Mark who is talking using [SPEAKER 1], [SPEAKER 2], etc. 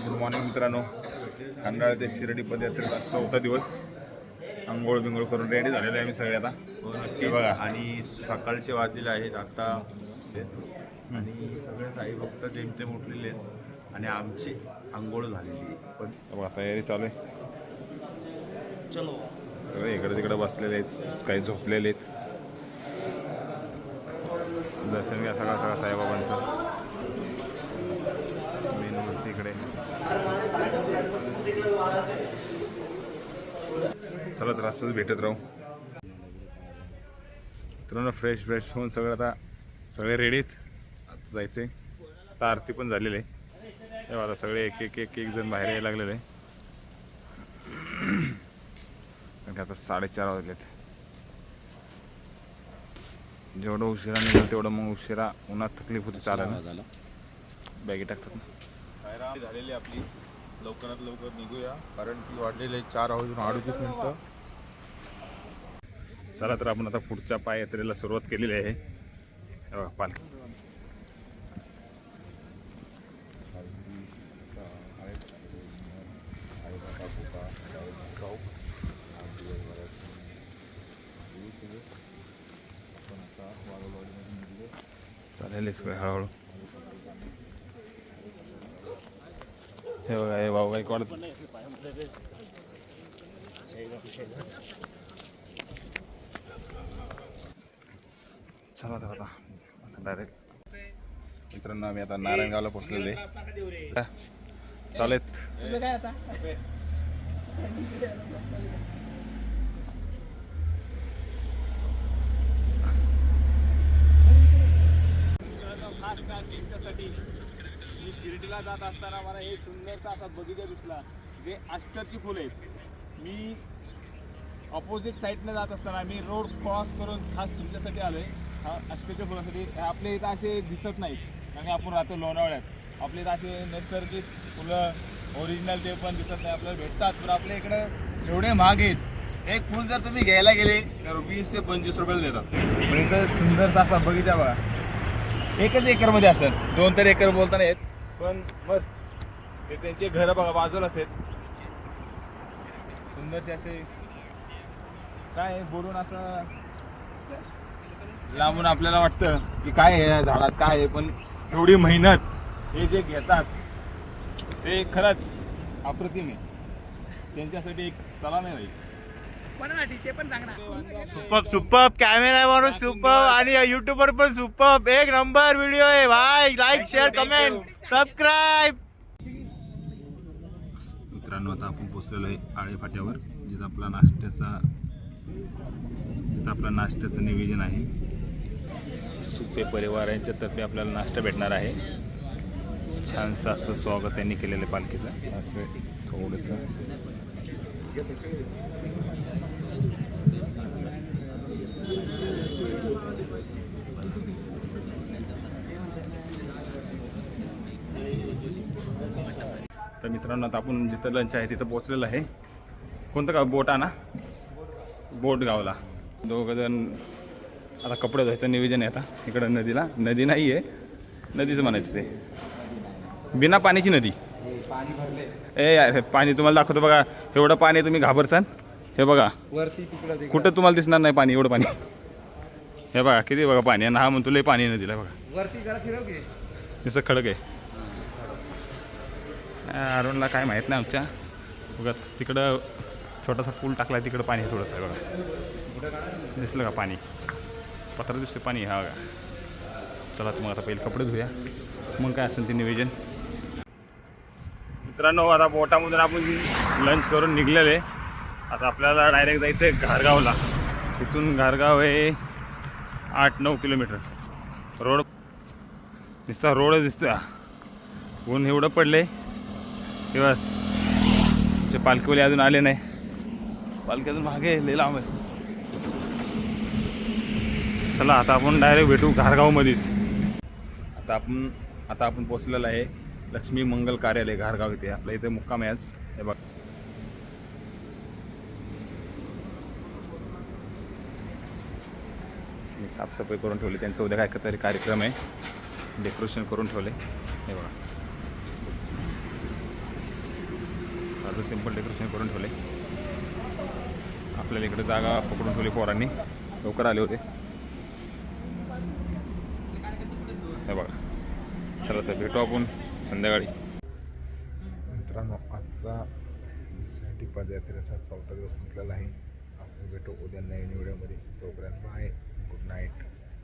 [SPEAKER 1] Good morning मित्रांनो. खंडाळा ते शिर्डी पदयात्रेचा 4था दिवस. आंघोळ बिंघोळ करून रेडी झालेलो आहे मी सगळे आता.
[SPEAKER 2] नक्की बघा. आणि सकाळचे वाजलेले आहेत आता आणि सगळे साई भक्त जेमतेम उठलेले आहेत आणि आमची आंघोळ झालेली पण
[SPEAKER 1] बघा तयारी चालू आहे.
[SPEAKER 2] चलो
[SPEAKER 1] सगळे इकडे तिकडे बसलेले आहेत, काही झोपलेले आहेत. दर्शन घ्या सगळा सगळा साईबाबांचं. मेन मूर्ती इकडे. चला तर असंच भेटत राहू मित्रांनो. फ्रेश होऊन सगळं आता सगळे रेडी आहेत. आता जायचं आहे. आता आरती पण झालेली आहे. तेव्हा आता सगळे एक जण बाहेर यायला लागलेले आहे. कारण आता 4:30 वाजलेत. जेवढं उशिरा निघेल तेवढं मग उशिरा उन्हात तकलीफ होती चालायला. बॅगी टाकतात ना.
[SPEAKER 2] झालेली आपली. लवकरात लवकर निघूया कारण की वाढलेले 4:38 मिनिटं.
[SPEAKER 1] चला तर आपण आता पुढच्या पाययात्रेला सुरुवात केलेली आहे. पालखी चालेल हळूहळू. हे बघा हे भाऊ काही कॉलेज चला तर आता डायरेक्ट मित्रांनो आम्ही आता नारायणगावला पोहोचलेले चालेत.
[SPEAKER 3] त्यांच्यासाठी मी शिर्डीला जात असताना मला हे सुंदरसा असा बगीचा दिसला जे अष्टरची फुलं आहेत. मी ऑपोजिट साईडने जात असताना मी रोड क्रॉस करून खास तुमच्यासाठी आलो आहे. हा अष्टरच्या फुलासाठी. आपल्या इथं असे दिसत नाहीत कारण आपण राहतो लोणावळ्यात. आपल्या इथं असे नैसर्गिक फुलं ओरिजिनल ते पण दिसत नाही आपल्याला भेटतात. पण आपल्या इकडं एवढे महाग आहेत. एक फुल जर तुम्ही घ्यायला गेले तर 20 ते 25 रुपयाला देतात. पण इथं सुंदरसा असा बगीचा बघा. एकच एकरमध्ये असेल, 2-3 एकर बोलता नाहीत पण मस्त. ते त्यांचे घरं बघा बाजूला आहेत सुंदरसे असे. काय बोलून असं लांबून आपल्याला वाटतं की काय आहे या झाडात काय आहे, पण एवढी मेहनत हे जे घेतात ते खरंच अप्रतिम आहे. त्यांच्यासाठी एक सलाम आहे भाई.
[SPEAKER 2] सुपर कॅमेरा माणूस सुपर आणि युट्यूबर पण सुपर. एक नंबर व्हिडिओ आहे भाई. Like share comment subscribe.
[SPEAKER 1] मित्रांनो आता आपण पोचलेलो आहे आळे फाट्यावर जिथं आपला नाश्त्याचं नियोजन आहे. सुपे परिवार यांच्यातर्फे आपल्याला नाश्ता भेटणार आहे. छानसं असं स्वागत त्यांनी केलेलं आहे पालखीचं. असं थोडंसं तर मित्रांनो आता आपण जिथं लंच आहे तिथं पोचलेलं आहे. कोणतं गाव? बोटाणा बोट गावला. दोघंजण आता कपडे धुवायचं नियोजन आहे. आता इकडं नदी नाही आहे, नदीचं म्हणायचं ते बिना पाण्याची नदी. ए पाणी तुम्हाला दाखवतो बघा. एवढं पाणी तुम्ही घाबरचाल. हे बघा
[SPEAKER 3] वरती तिकडं
[SPEAKER 1] कुठं तुम्हाला दिसणार नाही पाणी, एवढं पाणी. हे बघा किती बघा पाणी. आणि हा म्हणतो लय पाणी नदीला बघा.
[SPEAKER 3] वरती जरा फिरव घे.
[SPEAKER 1] जसं खडक आहे. अरुणला काय माहीत नाही आमच्या. बघा तिकडं छोटासा पूल टाकला आहे, तिकडं पाणी आहे थोडंसं बघा. दिसलं का पाणी? पत्र दिसतं पाणी. हा बघा. चला तर मग आता पहिले कपडे धुया, मग काय असेल ते नियोजन. मित्रांनो आता बोटामधून आपण लंच करून निघलेले. आता आपल्याला डायरेक्ट जायचं आहे घारगावला. तिथून घारगाव आहे 8-9 किलोमीटर. रोड नुसता रोडच दिसतोय. ऊन एवढं पडले की बस. ते पालखीवाले अजून आले नाही. पालखी अजून मागे लय लांब आहे. चला आता आपण डायरेक्ट भेटू घारगावमध्येच. आता आपण पोचलेलं आहे लक्ष्मी मंगल कार्यालय घारगाव इथे. आपल्या इथे मुक्काम आहे आज. हे बघ मी साफसफाई करून ठेवली. त्यांचं उद्या काय तरी कार्यक्रम आहे, डेकोरेशन करून ठेवले. हे बघा छोटं सिंपल डेकोरेशन करून ठेवले. आपल्याला इकडे जागा पकडून ठेवली पोरांनी, लवकर आले होते. हे बघा, चला तर भेटू आपण संध्याकाळी.
[SPEAKER 4] मित्रांनो, आजचा साठी पदयात्रेचा 4था दिवस संपलेला आहे. आपण भेटू उद्या नवीन व्हिडिओमध्ये. तोपर्यंत बाय, गुड नाईट.